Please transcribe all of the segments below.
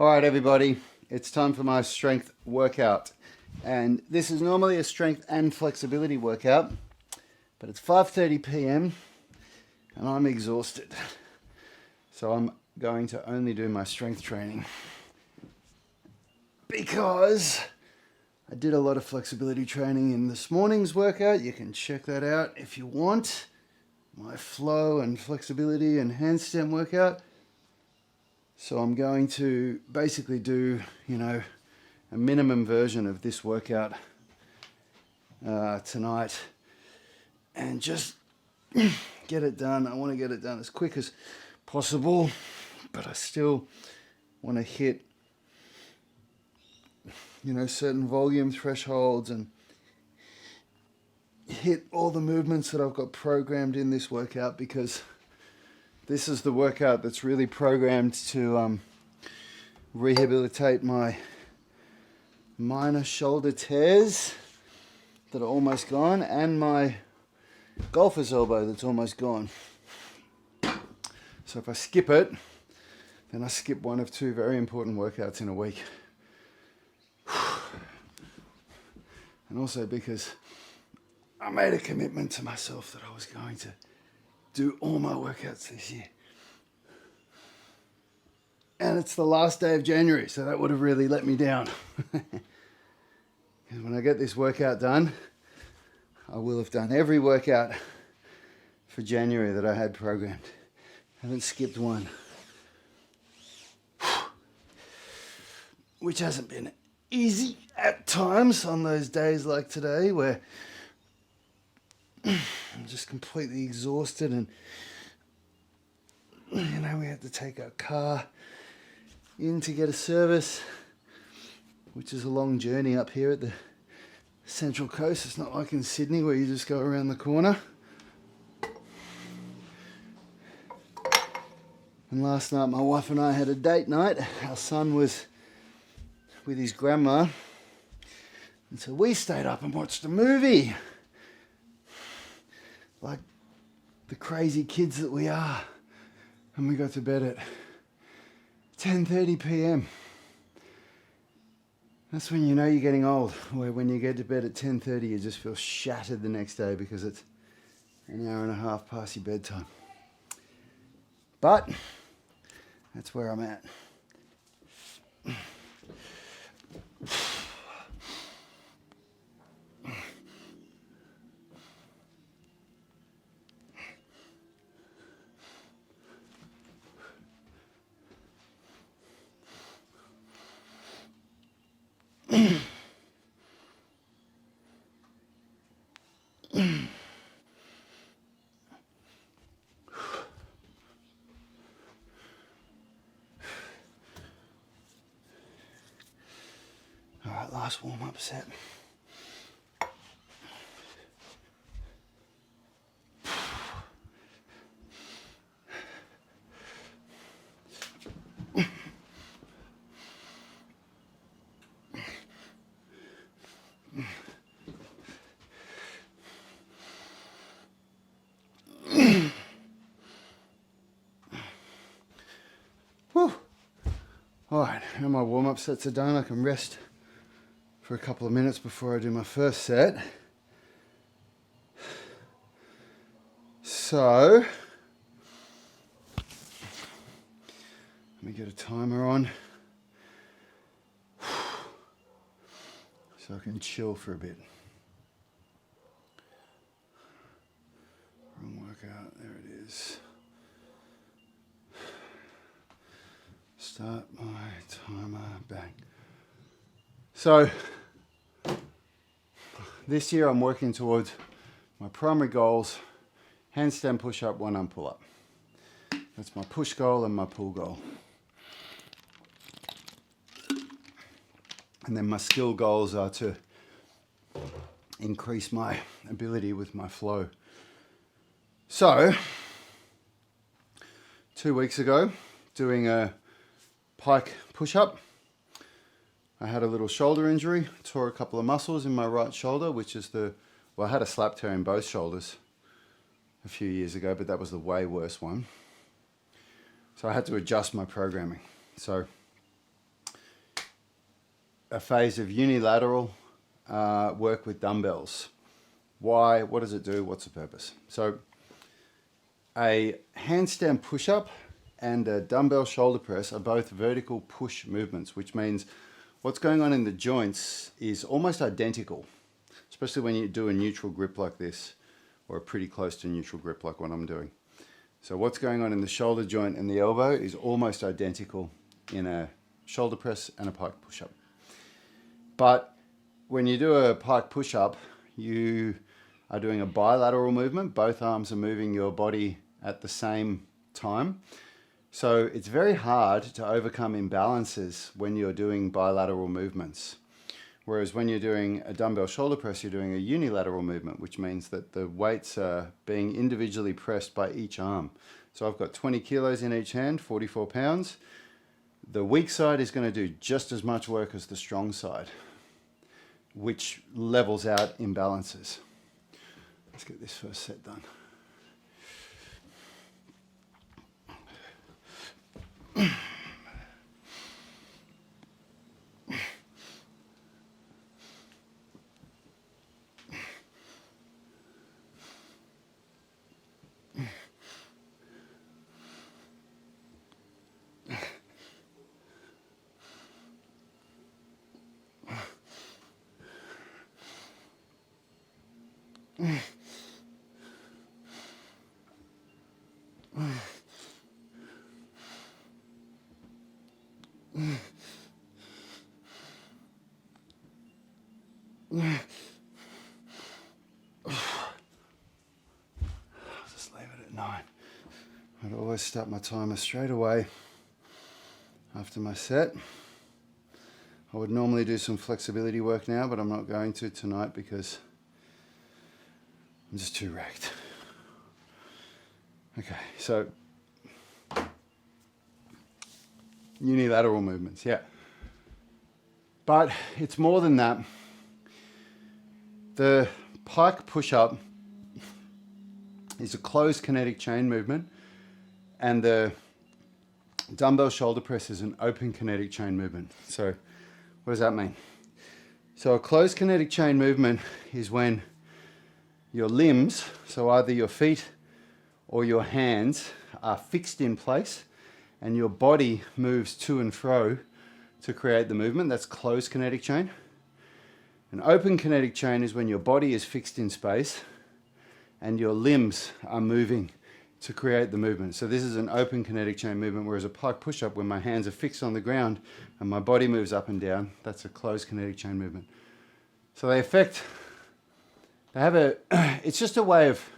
All right, everybody, it's time for my strength workout. And this is normally a strength and flexibility workout, but it's 5:30 p.m. and I'm exhausted. So I'm going to only do my strength training because I did a lot of flexibility training in this morning's workout. You can check that out if you want. My flow and flexibility and handstand workout. So I'm going to basically do, a minimum version of this workout tonight and just get it done. I want to get it done as quick as possible, but I still want to hit, certain volume thresholds and hit all the movements that I've got programmed in this workout, because this is the workout that's really programmed to rehabilitate my minor shoulder tears that are almost gone and my golfer's elbow that's almost gone. So if I skip it, then I skip one of two very important workouts in a week. And also because I made a commitment to myself that I was going to do all my workouts this year. And it's the last day of January, so that would have really let me down. Because when I get this workout done, I will have done every workout for January that I had programmed. I haven't skipped one. Which hasn't been easy at times on those days like today where I'm just completely exhausted, and we had to take our car in to get a service, which is a long journey up here at the Central Coast. It's not like in Sydney where you just go around the corner. And last night my wife and I had a date night. Our son was with his grandma, and so we stayed up and watched a movie like the crazy kids that we are, and we got to bed at 10:30 p.m. That's when you know you're getting old, where when you get to bed at 10:30 you just feel shattered the next day because it's an hour and a half past your bedtime. But that's where I'm at. All right, last warm-up set. Whew. All right, now my warm-up sets are done. I can rest for a couple of minutes before I do my first set. So, let me get a timer on so I can chill for a bit. Wrong workout, there it is. Start my timer, bang. So, this year I'm working towards my primary goals: handstand push-up, one-arm pull-up. That's my push goal and my pull goal. And then my skill goals are to increase my ability with my flow. So, 2 weeks ago, doing a pike push-up, I had a little shoulder injury, tore a couple of muscles in my right shoulder, which is I had a slap tear in both shoulders a few years ago, but that was the way worse one. So I had to adjust my programming. So a phase of unilateral work with dumbbells. Why? What does it do? What's the purpose? So a handstand push-up and a dumbbell shoulder press are both vertical push movements, which means what's going on in the joints is almost identical, especially when you do a neutral grip like this, or pretty close to neutral grip like what I'm doing. So what's going on in the shoulder joint and the elbow is almost identical in a shoulder press and a pike push-up. But when you do a pike push-up, you are doing a bilateral movement. Both arms are moving your body at the same time. So it's very hard to overcome imbalances when you're doing bilateral movements. Whereas when you're doing a dumbbell shoulder press, you're doing a unilateral movement, which means that the weights are being individually pressed by each arm. So I've got 20 kilos in each hand, 44 pounds. The weak side is going to do just as much work as the strong side, which levels out imbalances. Let's get this first set done. Just leave it at 9. I'd always start my timer straight away after my set. I would normally do some flexibility work now, but I'm not going to tonight because I'm just too wrecked. Okay, so unilateral movements, yeah. But it's more than that. The pike push-up is a closed kinetic chain movement, and the dumbbell shoulder press is an open kinetic chain movement. So what does that mean? So a closed kinetic chain movement is when your limbs, so either your feet or your hands, are fixed in place and your body moves to and fro to create the movement. That's closed kinetic chain. An open kinetic chain is when your body is fixed in space and your limbs are moving to create the movement. So this is an open kinetic chain movement, whereas a pike push-up, when my hands are fixed on the ground and my body moves up and down, that's a closed kinetic chain movement. So they have it's just a way of,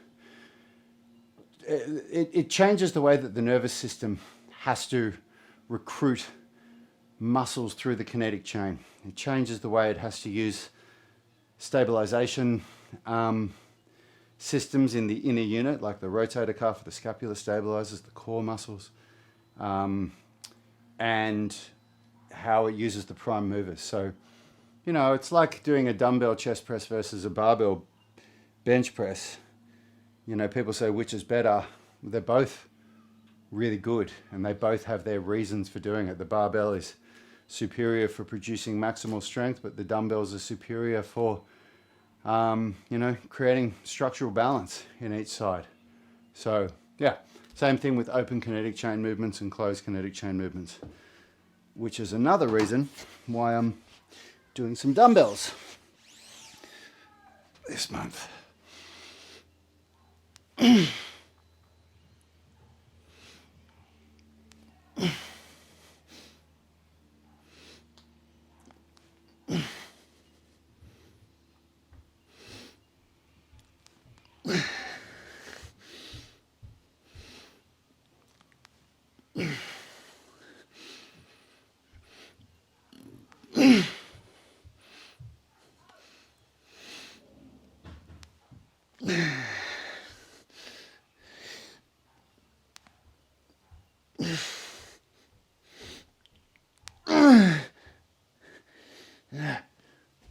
it changes the way that the nervous system has to recruit muscles through the kinetic chain. It changes the way it has to use stabilization systems in the inner unit, like the rotator cuff, the scapula stabilizers, the core muscles, and how it uses the prime movers. So, you know, it's like doing a dumbbell chest press versus a barbell bench press. You know, people say which is better. They're both really good, and they both have their reasons for doing it. The barbell is superior for producing maximal strength, but the dumbbells are superior for you know, creating structural balance in each side. So yeah, same thing with open kinetic chain movements and closed kinetic chain movements, which is another reason why I'm doing some dumbbells this month.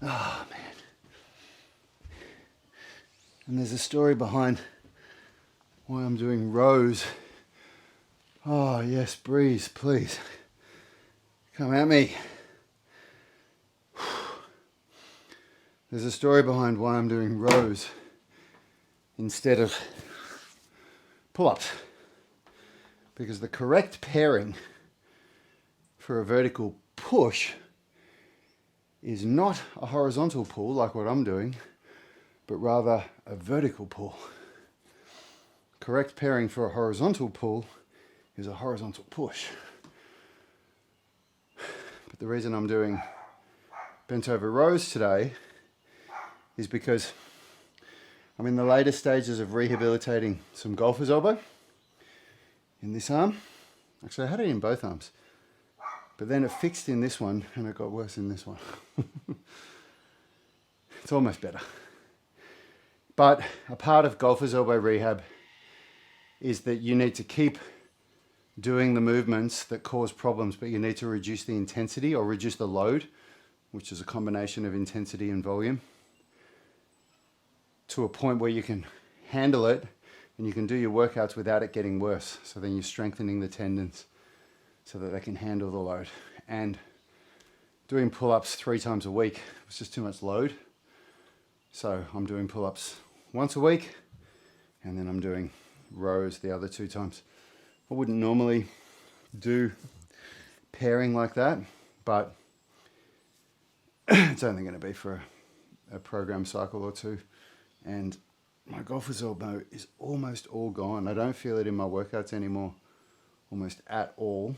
Oh man. And there's a story behind why I'm doing rows. Oh yes, breeze, please. Come at me. There's a story behind why I'm doing rows instead of pull-ups. Because the correct pairing for a vertical push is not a horizontal pull like what I'm doing, but rather a vertical pull. Correct pairing for a horizontal pull is a horizontal push. But the reason I'm doing bent over rows today is because I'm in the later stages of rehabilitating some golfer's elbow in this arm. Actually, I had it in both arms, but then it fixed in this one and it got worse in this one. It's almost better. But a part of golfer's elbow rehab is that you need to keep doing the movements that cause problems, but you need to reduce the intensity or reduce the load, which is a combination of intensity and volume, to a point where you can handle it and you can do your workouts without it getting worse. So then you're strengthening the tendons so that they can handle the load. And doing pull-ups 3 times a week was just too much load. So I'm doing pull-ups once a week, and then I'm doing rows the other 2 times. I wouldn't normally do pairing like that, but it's only going to be for a program cycle or 2. And my golfer's elbow is almost all gone. I don't feel it in my workouts anymore, almost at all.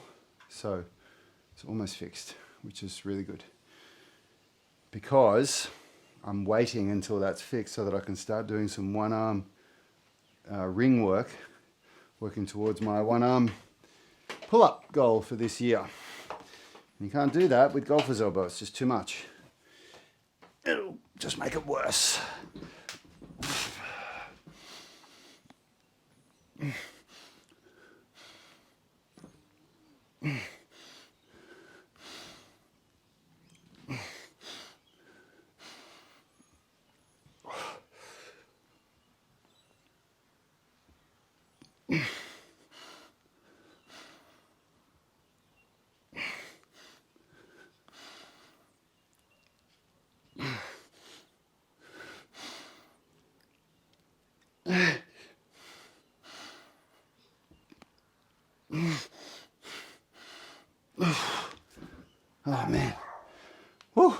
So it's almost fixed, which is really good. Because I'm waiting until that's fixed so that I can start doing some one arm ring work, working towards my one arm pull-up goal for this year. And you can't do that with golfer's elbow, it's just too much. It'll just make it worse. Oh man. Whew.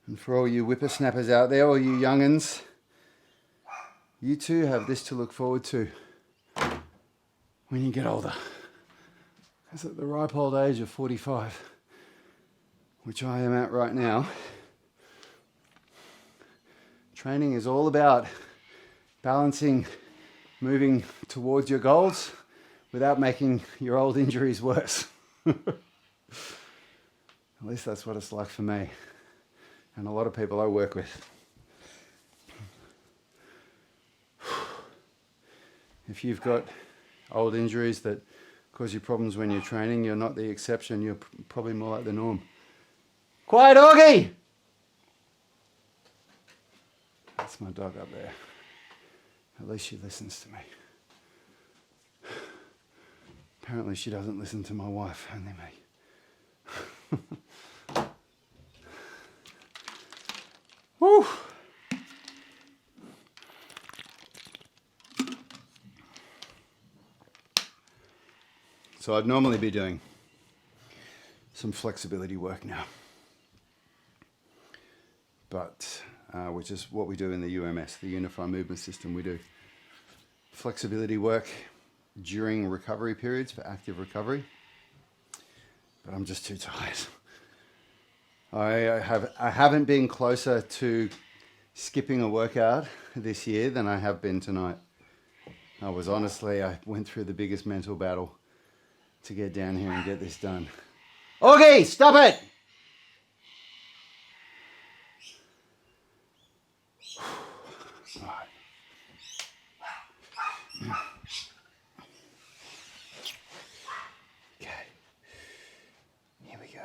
And for all you whippersnappers out there, all you young'uns, you too have this to look forward to when you get older. Because at the ripe old age of 45, which I am at right now, training is all about balancing, moving towards your goals without making your old injuries worse. At least that's what it's like for me and a lot of people I work with. If you've got old injuries that cause you problems when you're training, you're not the exception, you're probably more like the norm. Quiet, Augie! That's my dog up there. At least she listens to me. Apparently she doesn't listen to my wife, only me. Woo! So I'd normally be doing some flexibility work now, but which is what we do in the UMS, the Unified Movement System. We do flexibility work during recovery periods for active recovery, but I'm just too tired. I haven't been closer to skipping a workout this year than I have been tonight. I went through the biggest mental battle to get down here and get this done. Augie, stop it! Right. Okay. Here we go.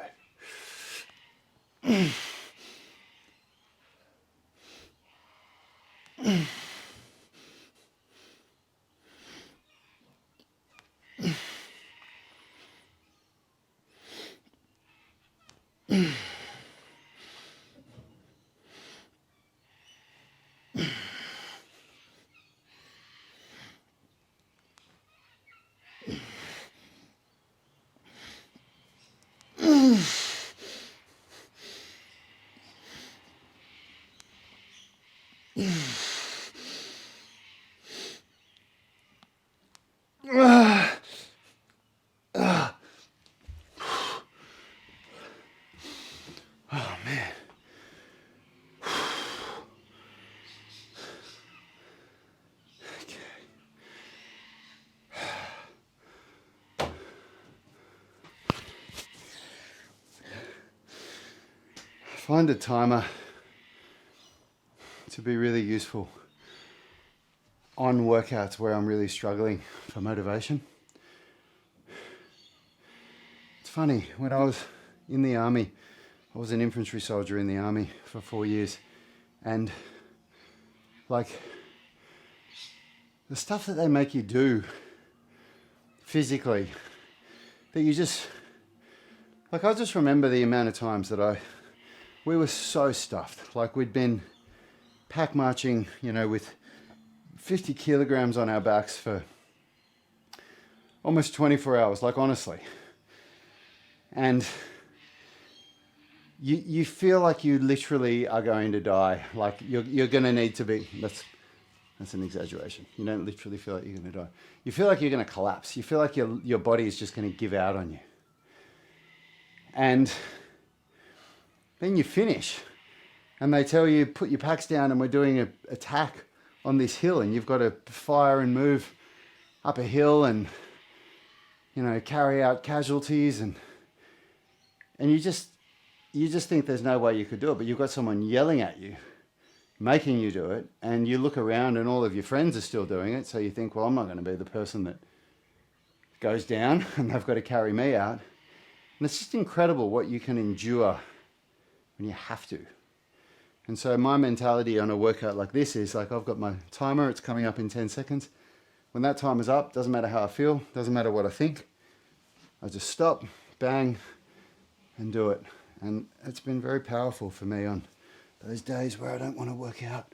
Oh man. Okay. I find a timer to be really useful on workouts where I'm really struggling for motivation. It's funny, when I was in the army, I was an infantry soldier in the army for 4 years, and like the stuff that they make you do physically, that you just, like I just remember the amount of times that we were so stuffed. Like we'd been pack marching, you know, with 50 kilograms on our backs for almost 24 hours, like honestly. And you feel like you literally are going to die. Like you're going to need to be, that's an exaggeration. You don't literally feel like you're going to die. You feel like you're going to collapse. You feel like your body is just going to give out on you. And then you finish and they tell you, put your packs down and we're doing an attack on this hill, and you've got to fire and move up a hill and, you know, carry out casualties, and you just think there's no way you could do it, but you've got someone yelling at you, making you do it, and you look around and all of your friends are still doing it, so you think, well, I'm not going to be the person that goes down and they've got to carry me out. And it's just incredible what you can endure when you have to. And so my mentality on a workout like this is like, I've got my timer, it's coming up in 10 seconds. When that time is up, doesn't matter how I feel, doesn't matter what I think, I just stop, bang, and do it. And it's been very powerful for me on those days where I don't want to work out.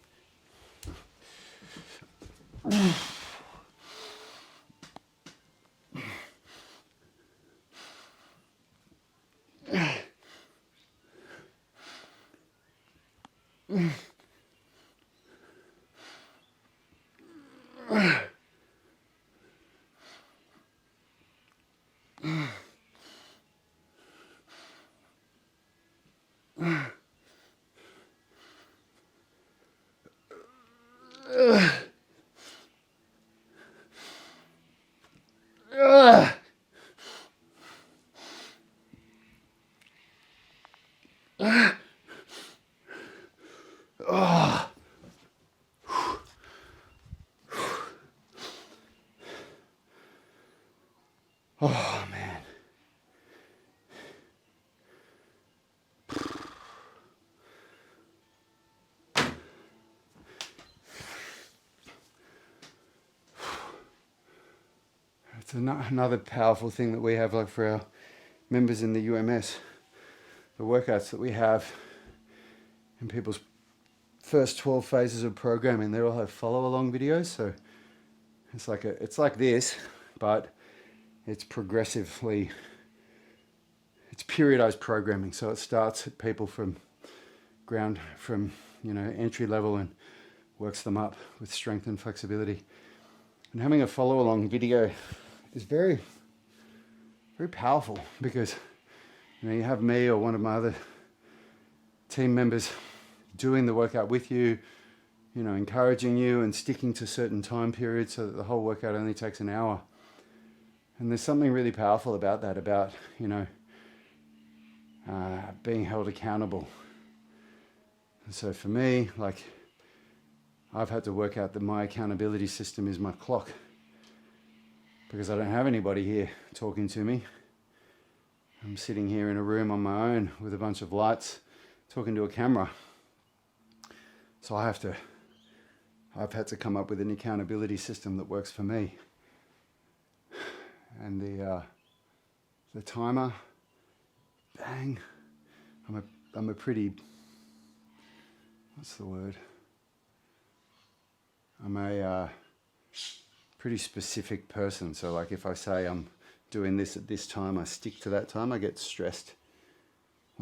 Oh man. It's another powerful thing that we have, like for our members in the UMS, the workouts that we have in people's first 12 phases of programming, they all have follow-along videos. So it's like this, but it's progressively, it's periodized programming. So it starts at people from entry level and works them up with strength and flexibility. And having a follow-along video is very, very powerful, because you have me or one of my other team members doing the workout with you, encouraging you and sticking to certain time periods so that the whole workout only takes an hour. And there's something really powerful about that, about being held accountable. And so for me, like, I've had to work out that my accountability system is my clock, because I don't have anybody here talking to me. I'm sitting here in a room on my own with a bunch of lights, talking to a camera. So I've had to come up with an accountability system that works for me. And the timer, bang. I'm a pretty, what's the word? I'm a pretty specific person. So like if I say I'm doing this at this time, I stick to that time. I get stressed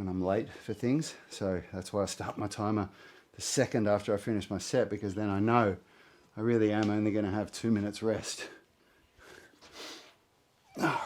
when I'm late for things. So that's why I start my timer the second after I finish my set, because then I know I really am only going to have 2 minutes rest. All right.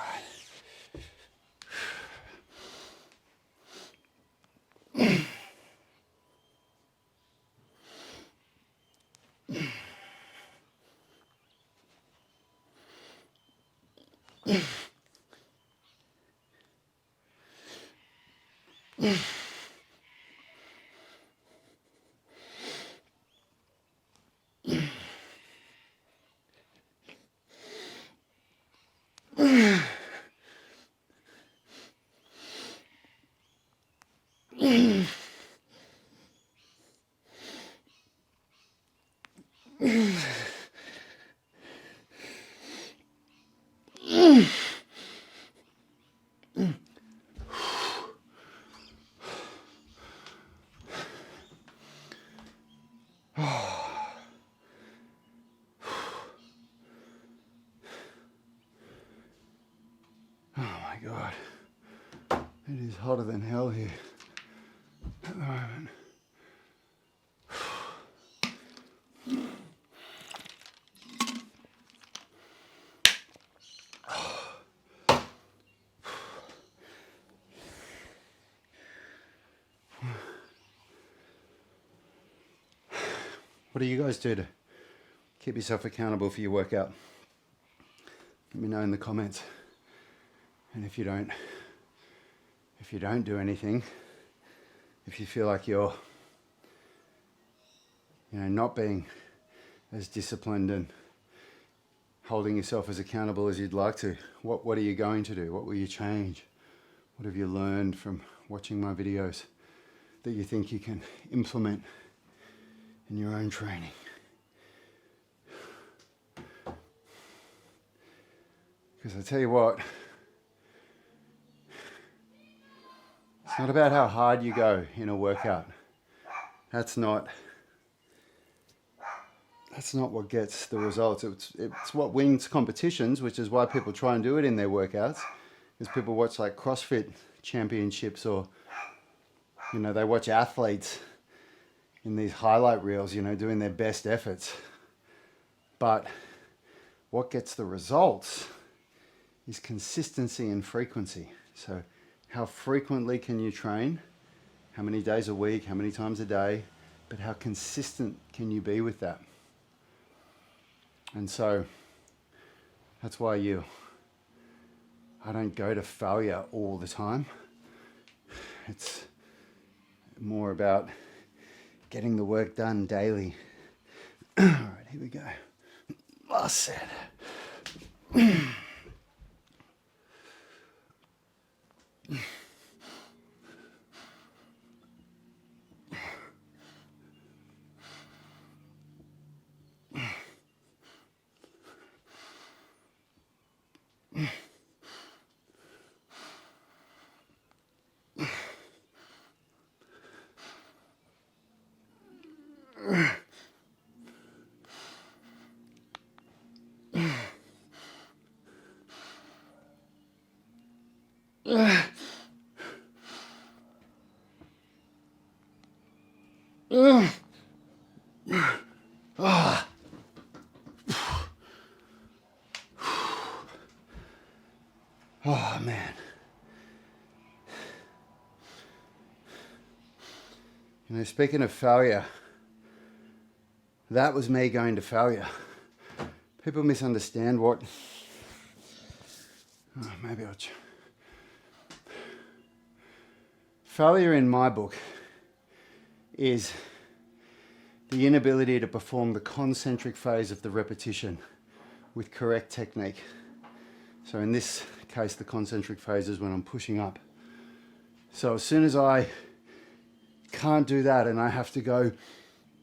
God, it is hotter than hell here at the moment. What do you guys do to keep yourself accountable for your workout? Let me know in the comments. And if you don't do anything, if you feel like you're, not being as disciplined and holding yourself as accountable as you'd like to, what are you going to do? What will you change? What have you learned from watching my videos that you think you can implement in your own training? Because I tell you what, it's not about how hard you go in a workout. That's not what gets the results. It's what wins competitions, which is why people try and do it in their workouts. Because people watch like CrossFit championships, or they watch athletes in these highlight reels, doing their best efforts. But what gets the results is consistency and frequency. So how frequently can you train? How many days a week? How many times a day? But how consistent can you be with that? And so that's why I don't go to failure all the time. It's more about getting the work done daily. All right, here we go. Last set. Oh man. Speaking of failure, that was me going to failure. People misunderstand what... maybe I'll... Failure in my book is the inability to perform the concentric phase of the repetition with correct technique. So in this case, the concentric phase is when I'm pushing up. So as soon as I can't do that and I have to go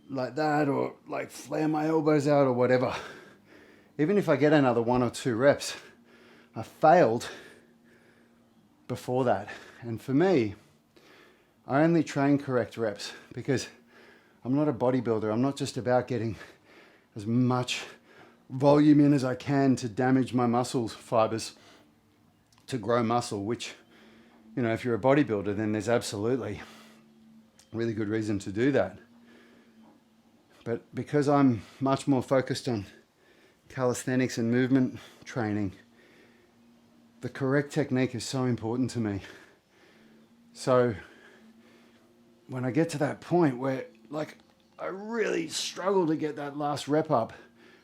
like that, or like flare my elbows out or whatever, even if I get another 1 or 2 reps, I failed before that. And for me, I only train correct reps because I'm not a bodybuilder. I'm not just about getting as much volume in as I can to damage my muscle fibers to grow muscle, which You know, if you're a bodybuilder, then there's absolutely a really good reason to do that. But because I'm much more focused on calisthenics and movement training, the correct technique is so important to me. So when I get to that point where, like, I really struggle to get that last rep up,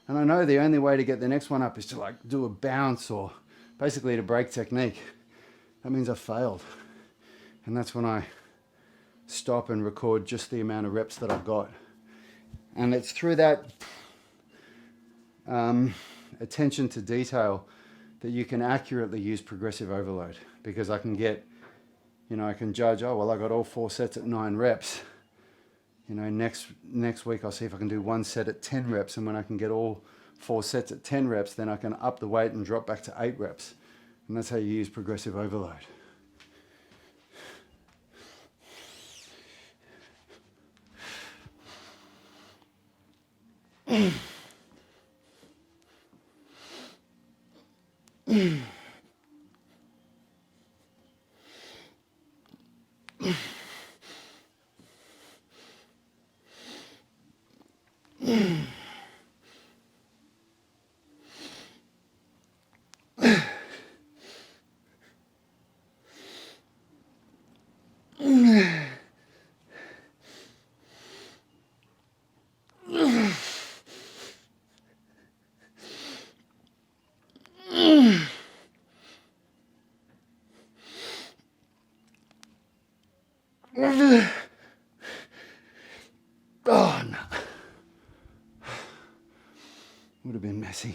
and I know the only way to get the next one up is to like do a bounce or basically to break technique, that means I've failed. And that's when I stop and record just the amount of reps that I've got. And it's through that attention to detail that you can accurately use progressive overload, because I can get, you know, I can judge, oh, well, I got all 4 sets at 9 reps. You know, next week I'll see if I can do 1 set at 10 reps, and when I can get all 4 sets at 10 reps, then I can up the weight and drop back to 8 reps. And that's how you use progressive overload. Oh, no. Would have been messy.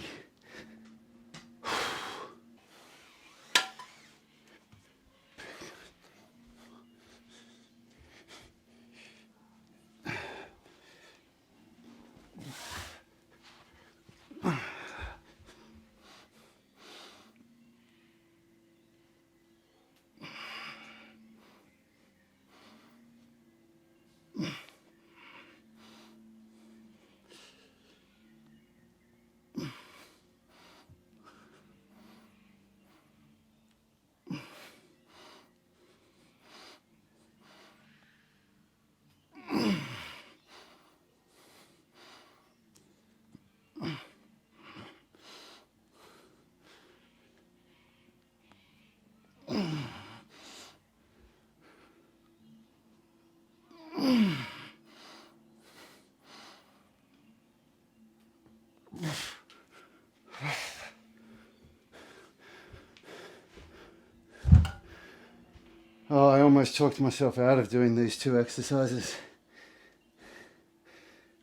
Oh, I almost talked myself out of doing these 2 exercises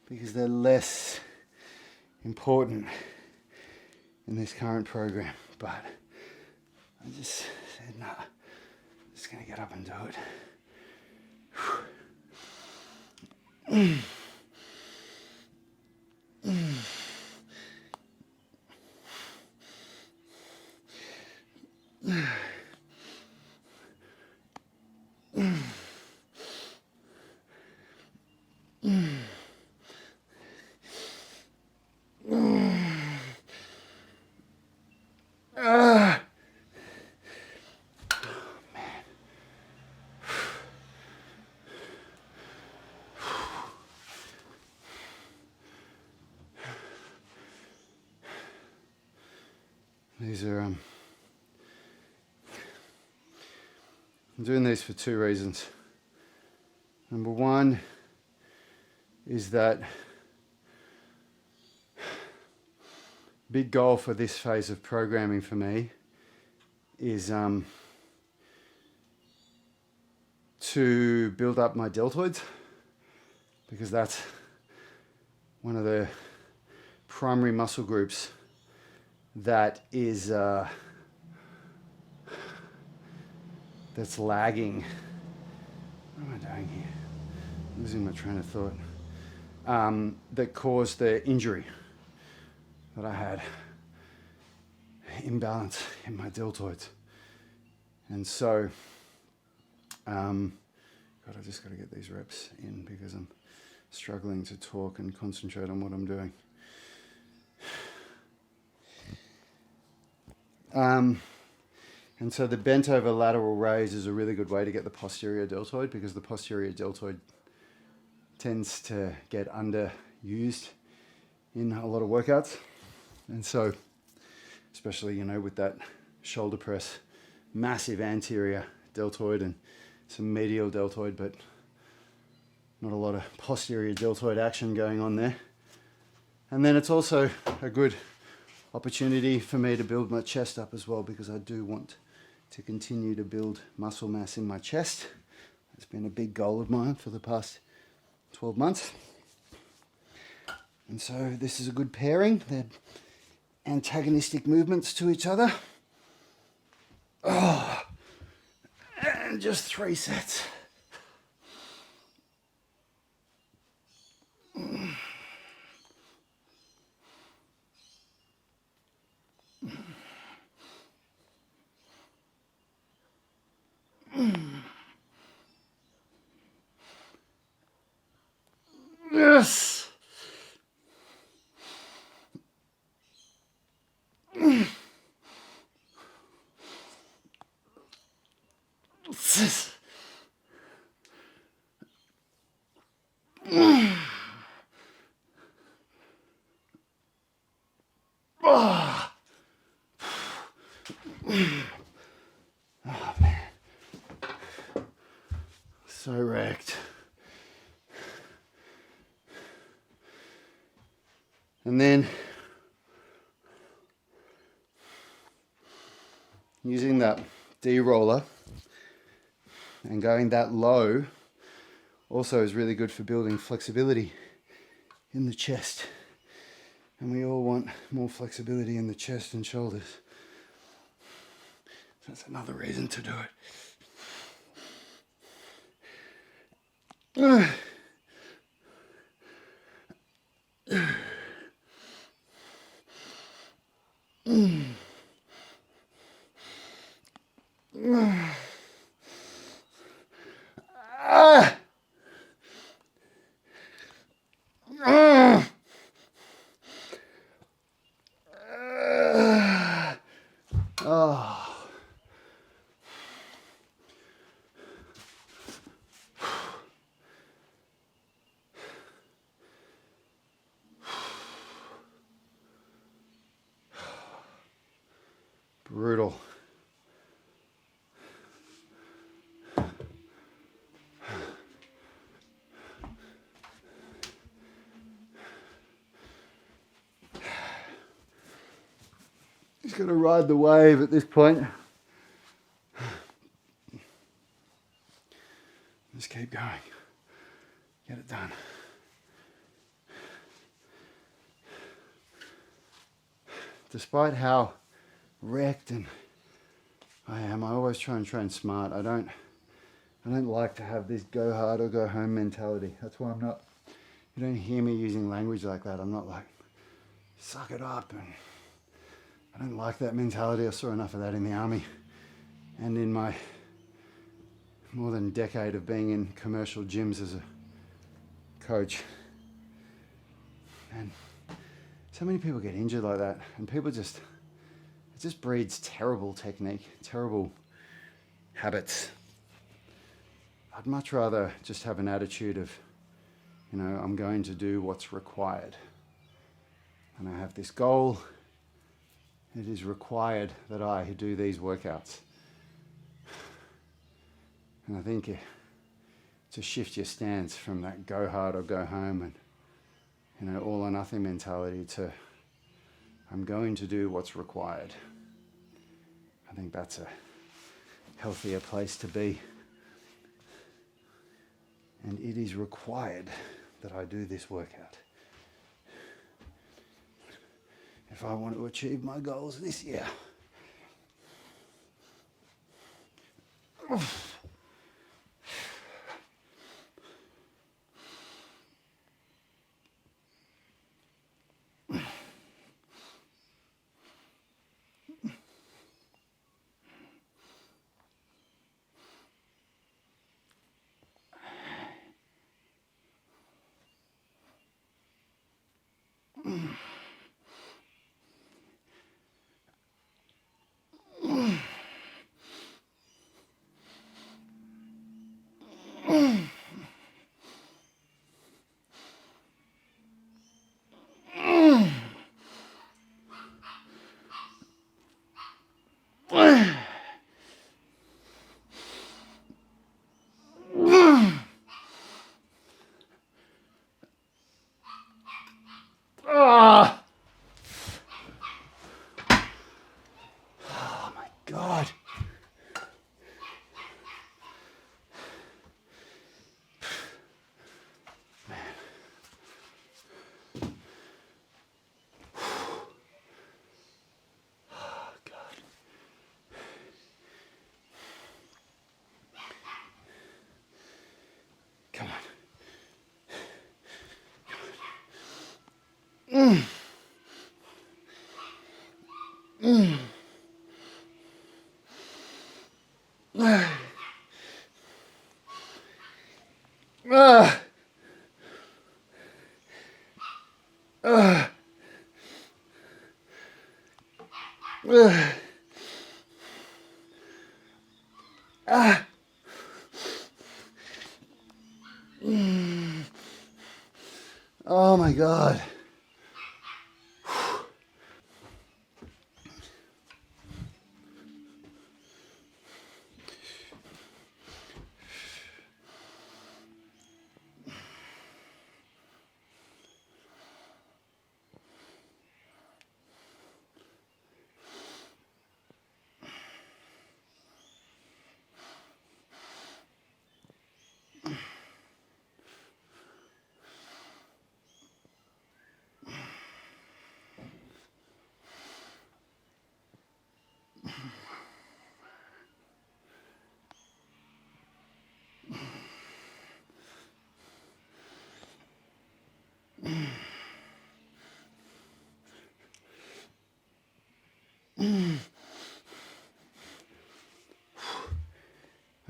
because they're less important in this current program. But I just said, no, I'm just going to get up and do it. These are, I'm doing these for 2 reasons. Number 1 is that big goal for this phase of programming for me is to build up my deltoids, because that's one of the primary muscle groups that is that's lagging. What am I doing here? I'm losing my train of thought. That caused the injury that I had, imbalance in my deltoids. And so, God, I just got to get these reps in because I'm struggling to talk and concentrate on what I'm doing. And so the bent over lateral raise is a really good way to get the posterior deltoid, because the posterior deltoid tends to get underused in a lot of workouts. And so, especially, you know, with that shoulder press, massive anterior deltoid and some medial deltoid, but not a lot of posterior deltoid action going on there. And then it's also a good opportunity for me to build my chest up as well, because I do want to continue to build muscle mass in my chest. It's been a big goal of mine for the past 12 months. And so this is a good pairing. They're antagonistic movements to each other. Oh, and just 3 sets. Yes. Oh, man. So wrecked. And then using that D-roller and going that low also is really good for building flexibility in the chest. And we all want more flexibility in the chest and shoulders. That's another reason to do it. Oh. Brutal. Just got to ride the wave at this point. Just keep going. Get it done. Despite how wrecked and I am, I always try and train smart. I don't like to have this go hard or go home mentality. That's why I'm not, you don't hear me using language like that. I'm not like, suck it up. And I don't like that mentality. I saw enough of that in the army and in my more than a decade of being in commercial gyms as a coach. And so many people get injured like that, and people just, it just breeds terrible technique, terrible habits. I'd much rather just have an attitude of, you know, I'm going to do what's required. And I have this goal. It is required that I do these workouts. And I think to shift your stance from that go hard or go home and, you know, all or nothing mentality to I'm going to do what's required. I think that's a healthier place to be. And it is required that I do this workout if I want to achieve my goals this year. Come on. Oh my God.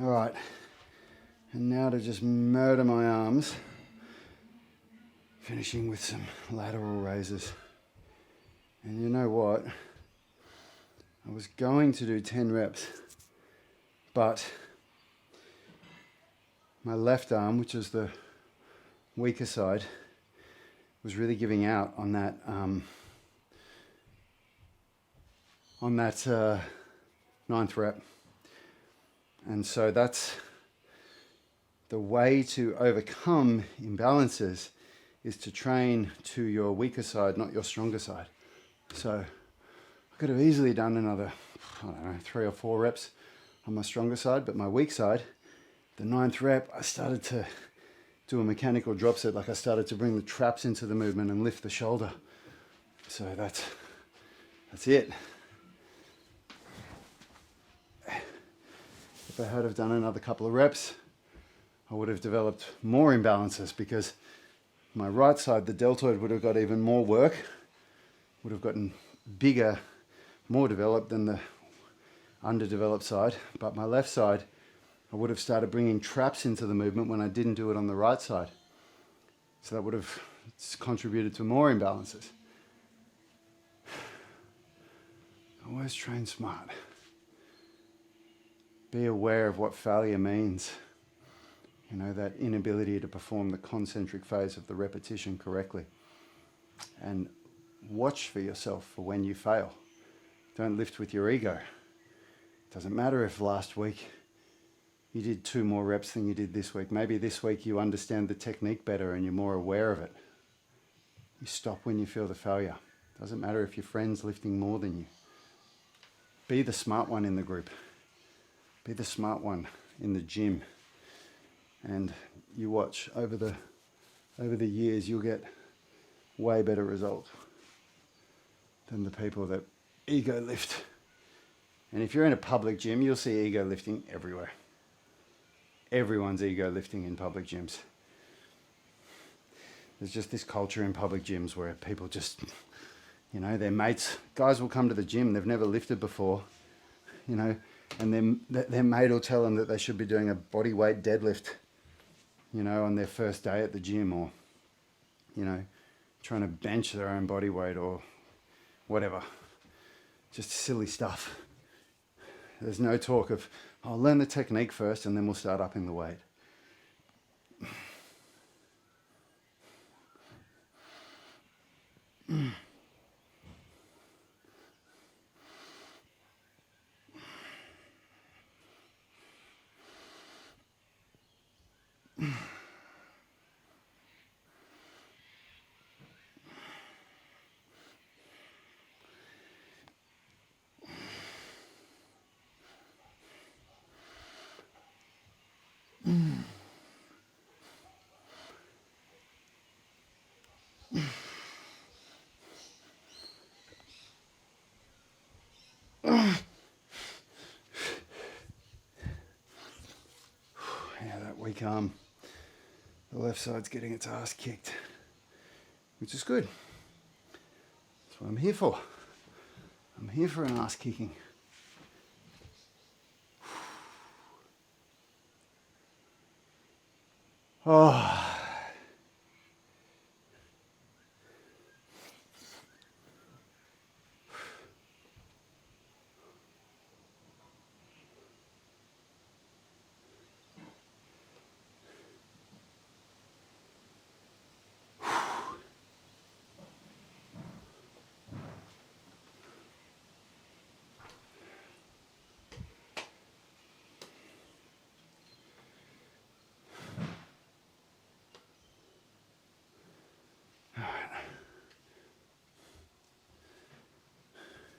All right, and now to just murder my arms, finishing with some lateral raises. And you know what? I was going to do 10 reps, but my left arm, which is the weaker side, was really giving out on that ninth rep. And so that's the way to overcome imbalances, is to train to your weaker side, not your stronger side. So I could have easily done another, I don't know, 3 or 4 reps on my stronger side, but my weak side, the 9th rep, I started to do a mechanical drop set. Like I started to bring the traps into the movement and lift the shoulder. So that's it. If I had have done another couple of reps, I would have developed more imbalances, because my right side, the deltoid, would have got even more work, would have gotten bigger, more developed than the underdeveloped side. But my left side, I would have started bringing traps into the movement when I didn't do it on the right side. So that would have contributed to more imbalances. Always train smart. Be aware of what failure means. You know, that inability to perform the concentric phase of the repetition correctly. And watch for yourself for when you fail. Don't lift with your ego. It doesn't matter if last week you did 2 more reps than you did this week. Maybe this week you understand the technique better and you're more aware of it. You stop when you feel the failure. It doesn't matter if your friend's lifting more than you. Be the smart one in the group. Be the smart one in the gym. And you watch, over the years, you'll get way better results than the people that ego lift. And if you're in a public gym, you'll see ego lifting everywhere. Everyone's ego lifting in public gyms. There's just this culture in public gyms where people just, you know, their mates, guys will come to the gym, they've never lifted before, you know, and their mate will tell them that they should be doing a body weight deadlift, you know, on their first day at the gym, or, you know, trying to bench their own body weight or whatever. Just silly stuff. There's no talk of, I'll learn the technique first and then we'll start upping the weight. Yeah, that weak arm the left side's getting its ass kicked, which is good. That's what I'm here for. I'm here for an ass kicking. Oh.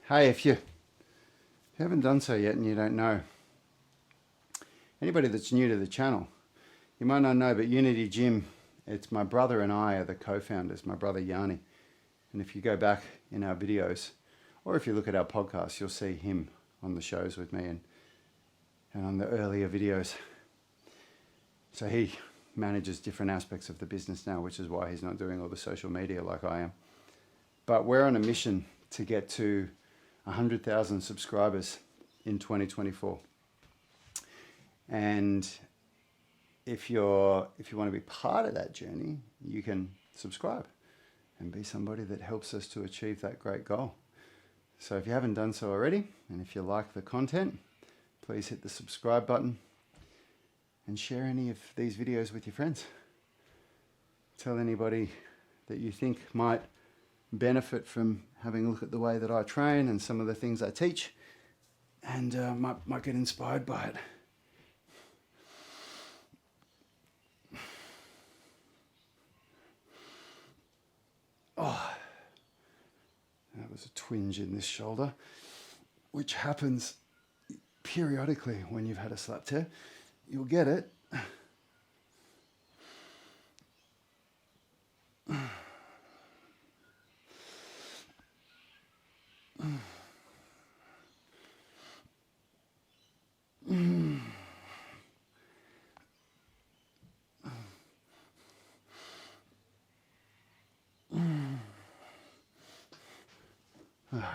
Hey, if you haven't done so yet and you don't know, anybody that's new to the channel, you might not know, but Unity Gym, it's my brother and I are the co-founders, my brother Yanni. And if you go back in our videos, or if you look at our podcast, you'll see him on the shows with me and on the earlier videos. So he manages different aspects of the business now, which is why he's not doing all the social media like I am. But we're on a mission to get to 100,000 subscribers in 2024. And if you want to be part of that journey, you can subscribe and be somebody that helps us to achieve that great goal. So if you haven't done so already, and if you like the content, please hit the subscribe button and share any of these videos with your friends. Tell anybody that you think might benefit from having a look at the way that I train and some of the things I teach, and might get inspired by it. Oh, that was a twinge in this shoulder, which happens periodically when you've had a slap tear. You'll get it. All right.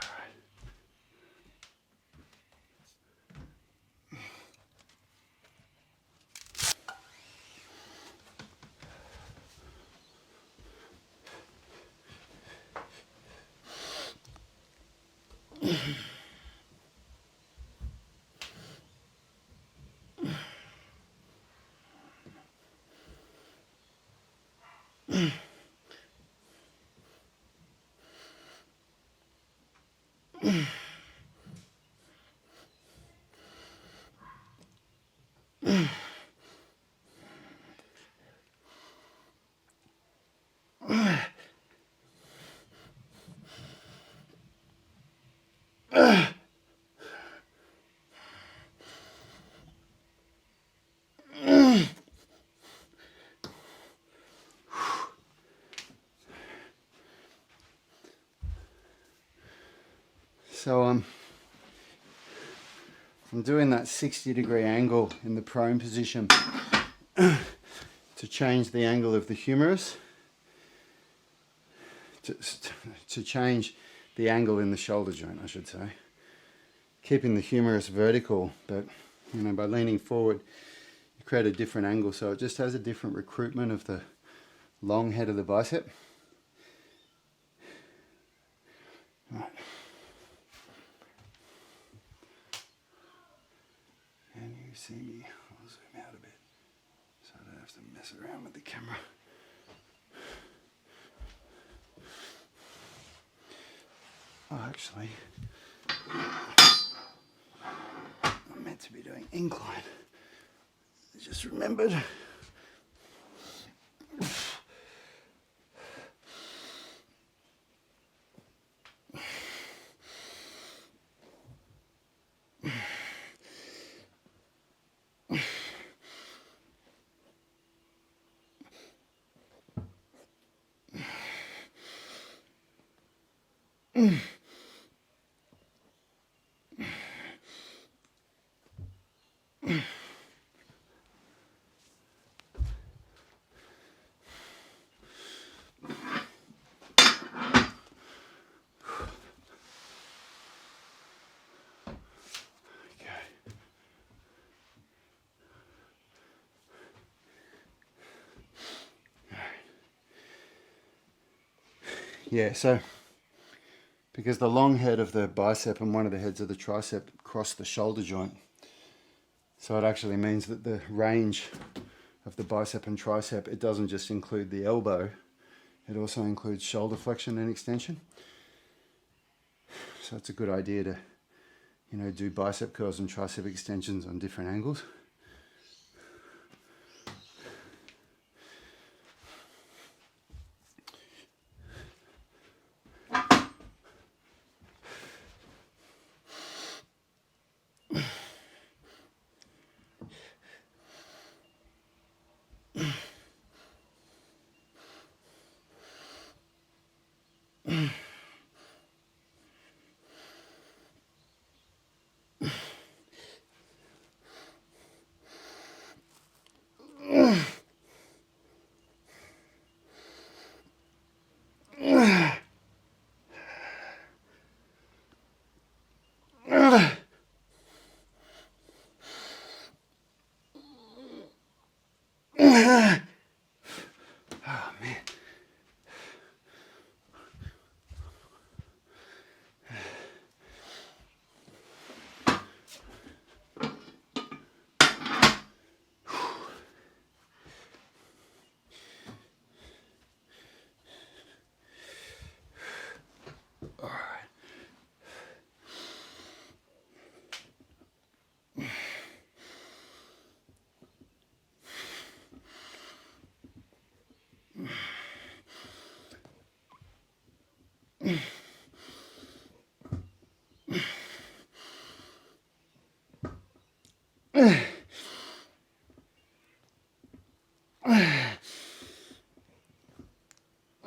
So I'm doing that 60-degree angle in the prone position to change the angle of the humerus, to change the angle in the shoulder joint, I should say. Keeping the humerus vertical, but by leaning forward, you create a different angle, so it just has a different recruitment of the long head of the bicep. Right. Can you see me? I'll zoom out a bit so I don't have to mess around with the camera. Oh, actually, I'm meant to be doing incline. I just remembered. Yeah, so because the long head of the bicep and one of the heads of the tricep cross the shoulder joint, so it actually means that the range of the bicep and tricep, it doesn't just include the elbow, it also includes shoulder flexion and extension. So it's a good idea to, you know, do bicep curls and tricep extensions on different angles. Oh man. All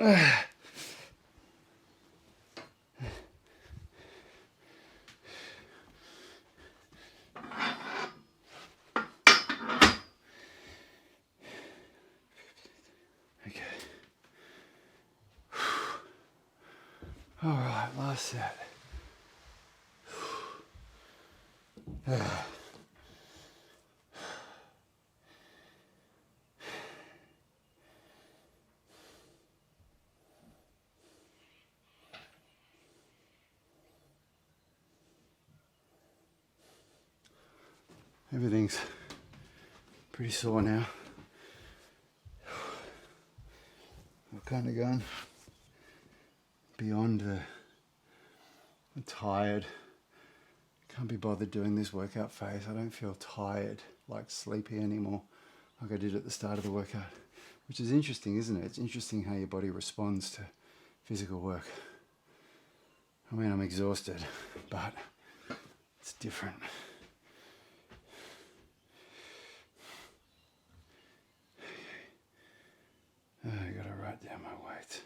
right. Okay. All right, last set. Everything's pretty sore now. We're kind of going beyond I'm tired. Can't be bothered doing this workout phase. I don't feel tired, like sleepy anymore, like I did at the start of the workout. Which is interesting, isn't it? It's interesting how your body responds to physical work. I mean, I'm exhausted, but it's different. I gotta write down my weight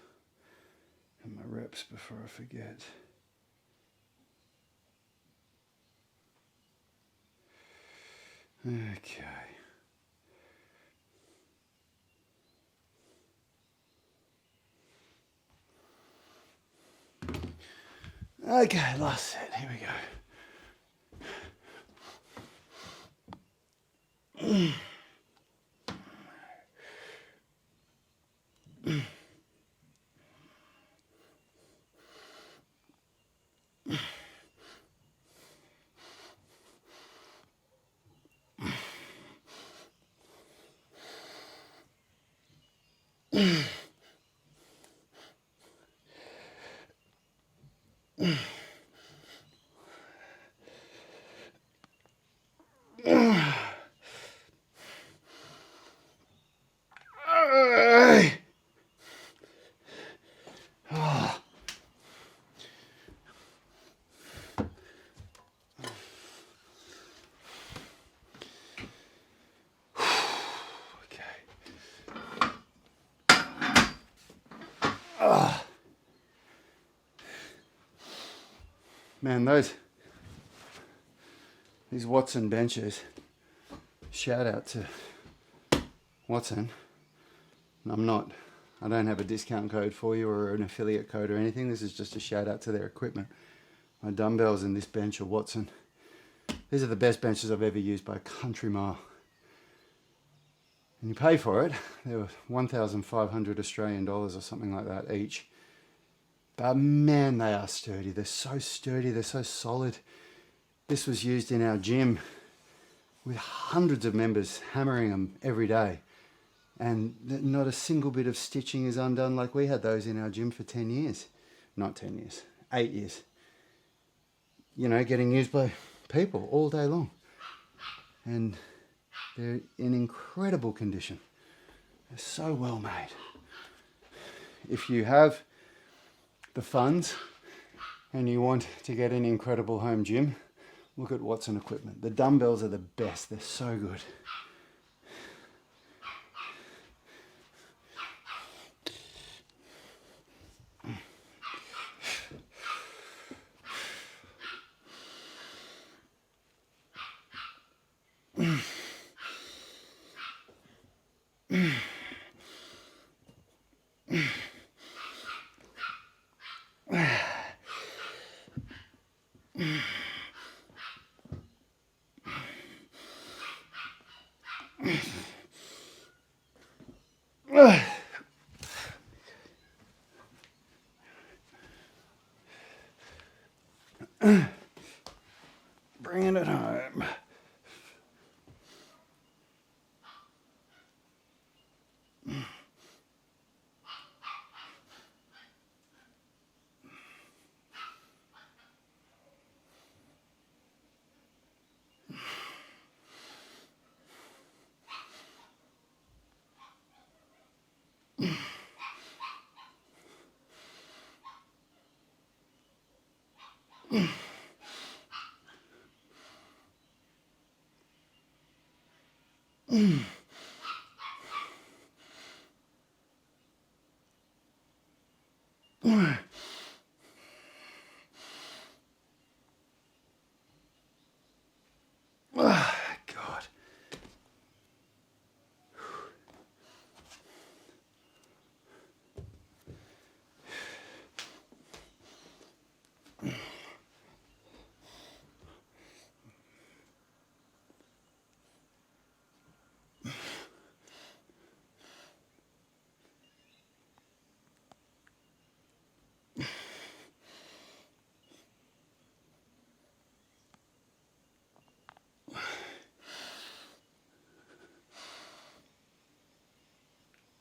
and my reps before I forget. Okay. Okay, last set. Here we go. Man, these Watson benches, shout out to Watson. I don't have a discount code for you or an affiliate code or anything. This is just a shout out to their equipment. My dumbbells and this bench are Watson. These are the best benches I've ever used by a country mile. And you pay for it. They were 1,500 Australian dollars or something like that each. But man, they are sturdy. They're so sturdy. They're so solid. This was used in our gym with hundreds of members hammering them every day. And not a single bit of stitching is undone. Like we had those in our gym for 10 years. Not 10 years, 8 years. You know, getting used by people all day long. And they're in incredible condition. They're so well made. If you have the funds and you want to get an incredible home gym, look at Watson equipment. The dumbbells are the best. They're so good. Bringing it home. God.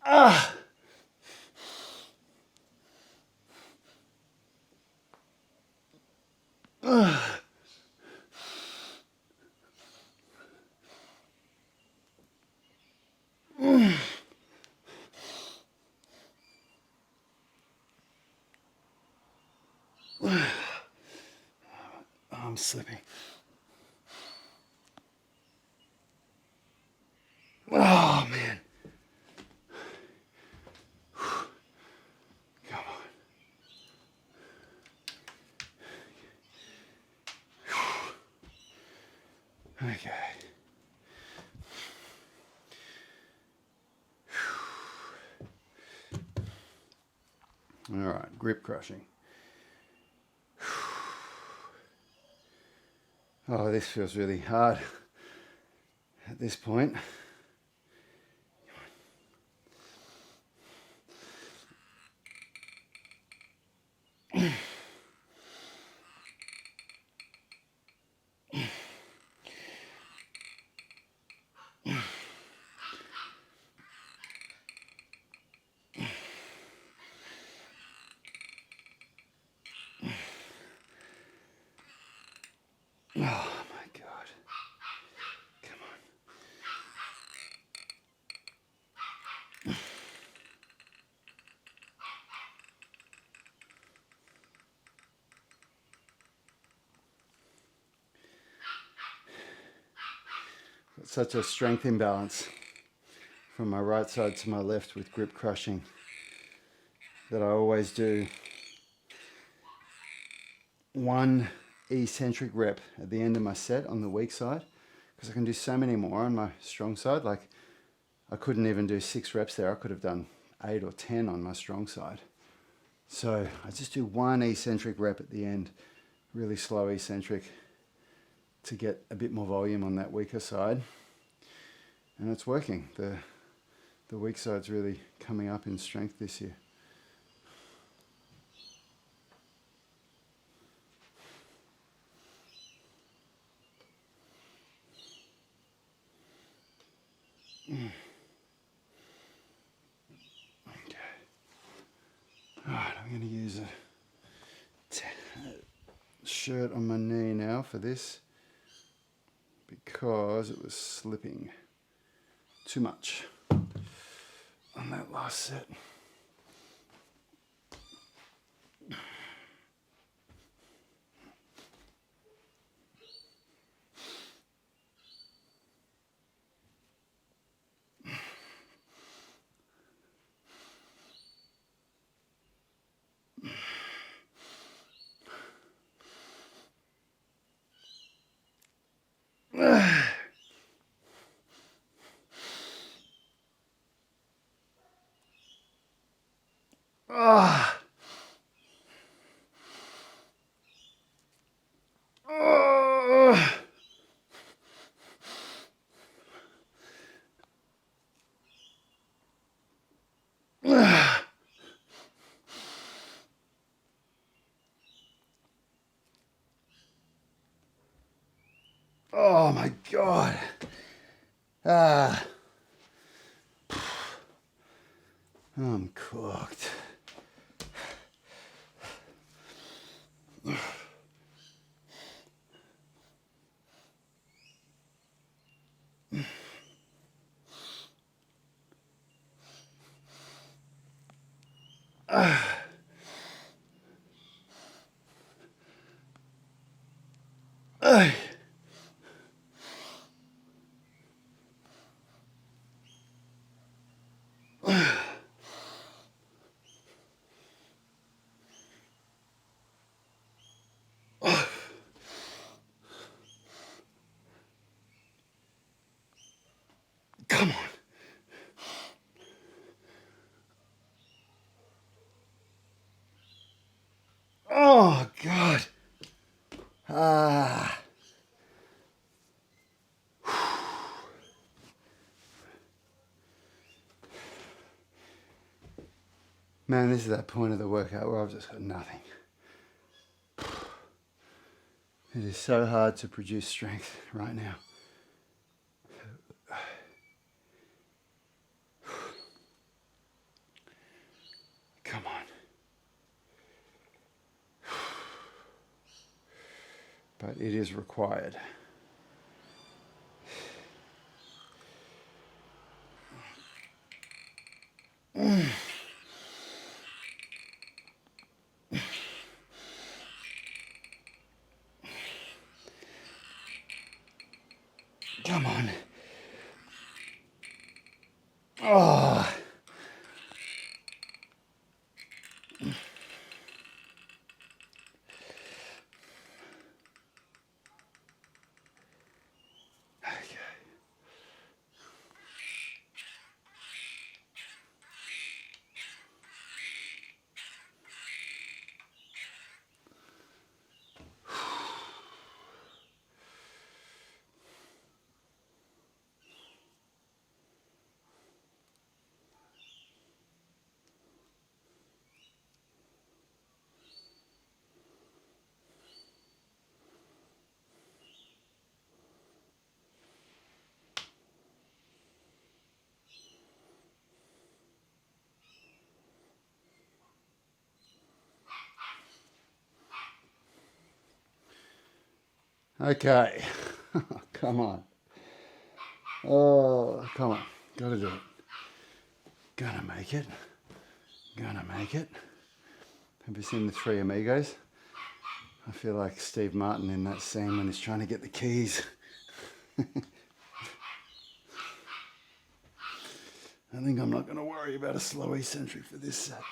Ah! I'm slipping. Oh, man. Come on. Okay. All right, grip crushing. Oh, this feels really hard at this point. Oh my God. Come on. Got such a strength imbalance from my right side to my left with grip crushing that I always do one eccentric rep at the end of my set on the weak side, because I can do so many more on my strong side. Like I couldn't even do 6 reps there. I could have done 8 or 10 on my strong side. So I just do one eccentric rep at the end, really slow eccentric, to get a bit more volume on that weaker side. And it's working. The weak side's really coming up in strength this year. Okay. Alright, I'm going to use a shirt on my knee now for this because it was slipping too much on that last set. Ah. Oh my God. Ah. I'm cooked. Come on. Oh God. Ah. Man, this is that point of the workout where I've just got nothing. It is so hard to produce strength right now. Come on. But it is required. Come on. Oh. Okay. Okay. Come on. Oh, come on. Gotta do it. Gonna make it. Gonna make it. Have you seen the Three Amigos? I feel like Steve Martin in that scene when he's trying to get the keys. I think I'm not going to worry about a slow eccentric for this set.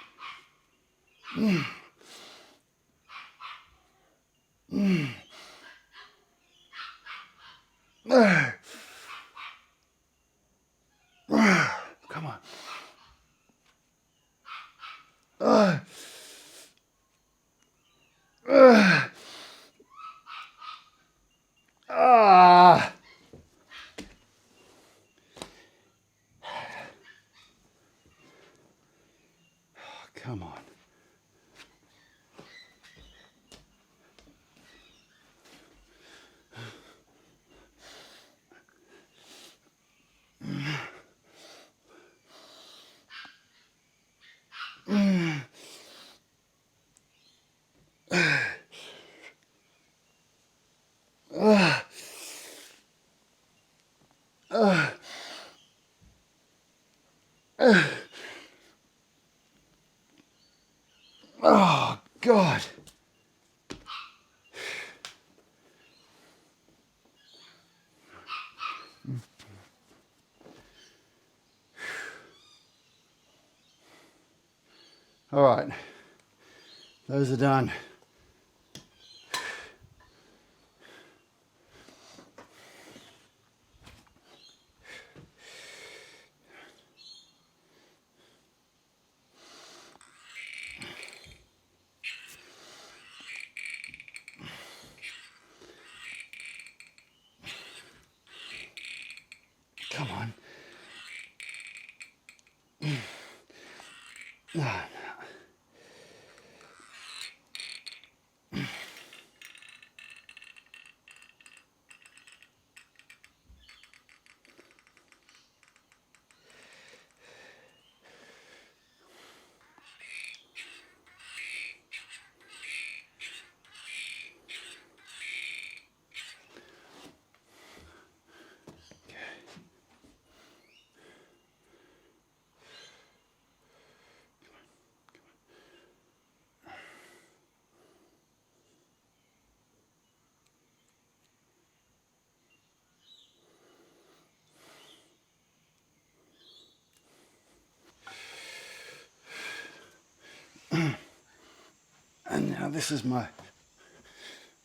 Come on. Ah. Come on. Oh, God. All right, those are done. Come on. Oh, and now this is my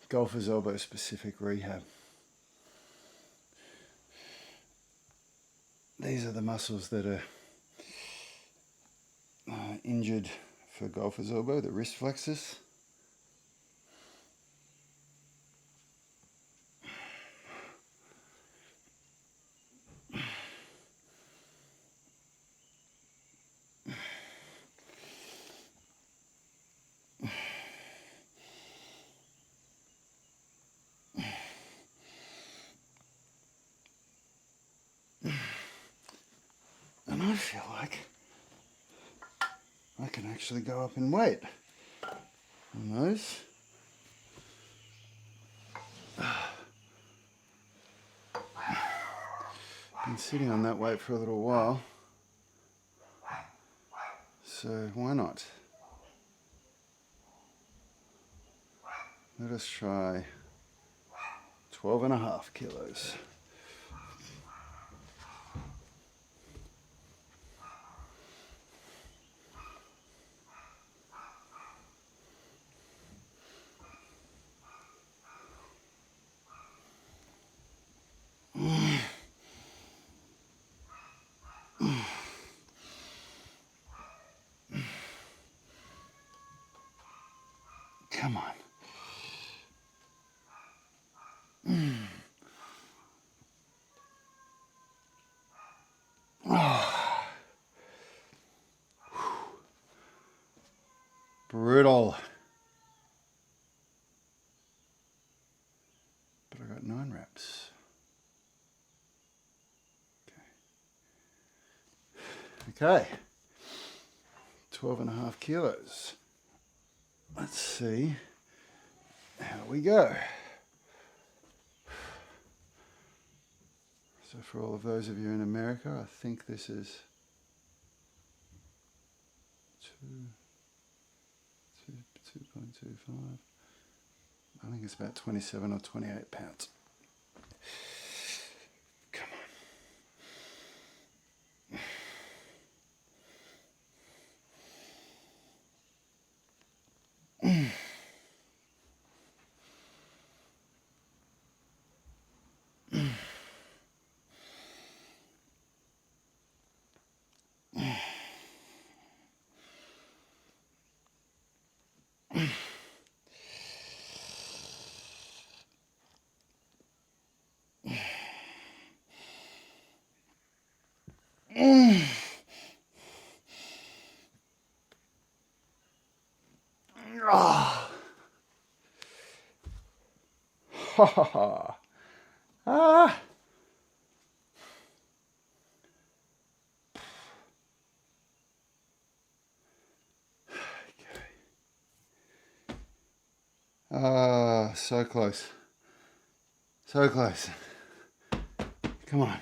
golfer's elbow specific rehab. These are the muscles that are injured for golfer's elbow, the wrist flexors. And I feel like I can actually go up in weight on those. Been sitting on that weight for a little while, so why not? Let us try 12.5 kilos. Come on. Oh. Brutal. But I got 9 reps. Okay. 12.5 kilos. Let's see how we go. So for all of those of you in America, I think this is 2.25. I think it's about 27 or 28 pounds. Come on. Ah. Ha ha ha. Ah. Ah, so close. So close. Come on.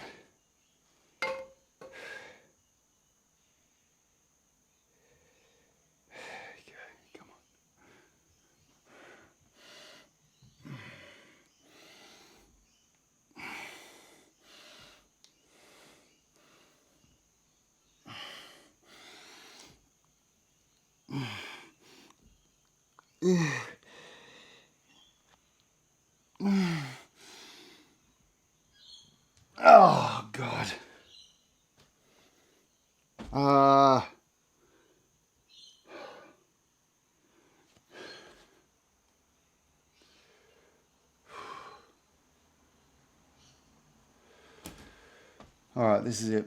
All right, this is it.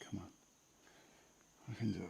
Come on. I can do it.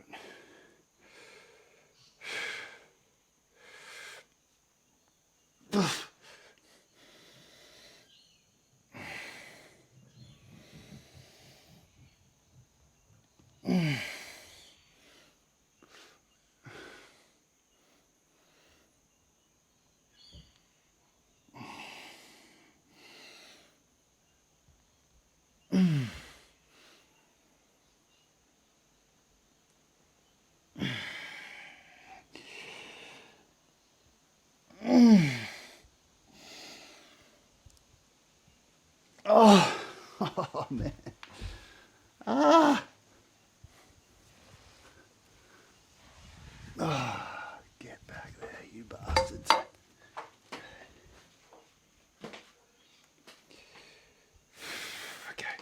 Oh, oh man. Ah. Oh, get back there, you bastards. Okay.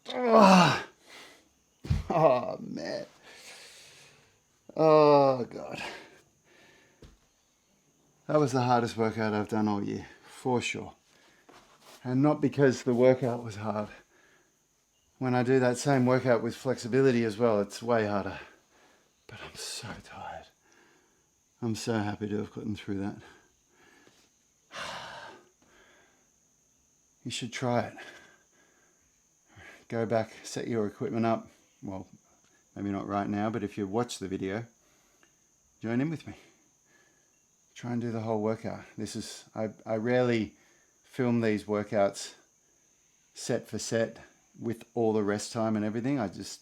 Oh, oh man. Oh god. That was the hardest workout I've done all year, for sure. And not because the workout was hard. When I do that same workout with flexibility as well, it's way harder. But I'm so tired. I'm so happy to have gotten through that. You should try it. Go back, set your equipment up. Well, maybe not right now, but if you watch the video, join in with me. Try and do the whole workout. I rarely film these workouts set for set with all the rest time and everything. I just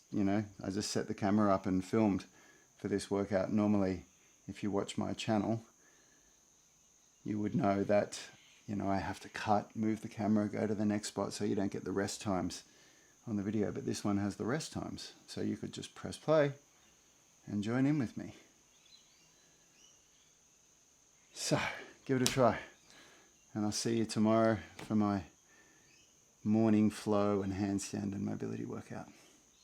set the camera up and filmed for this workout. Normally, if you watch my channel, you would know that, I have to cut, move the camera, go to the next spot so you don't get the rest times on the video. But this one has the rest times. So you could just press play and join in with me. So, give it a try. And I'll see you tomorrow for my morning flow and handstand and mobility workout.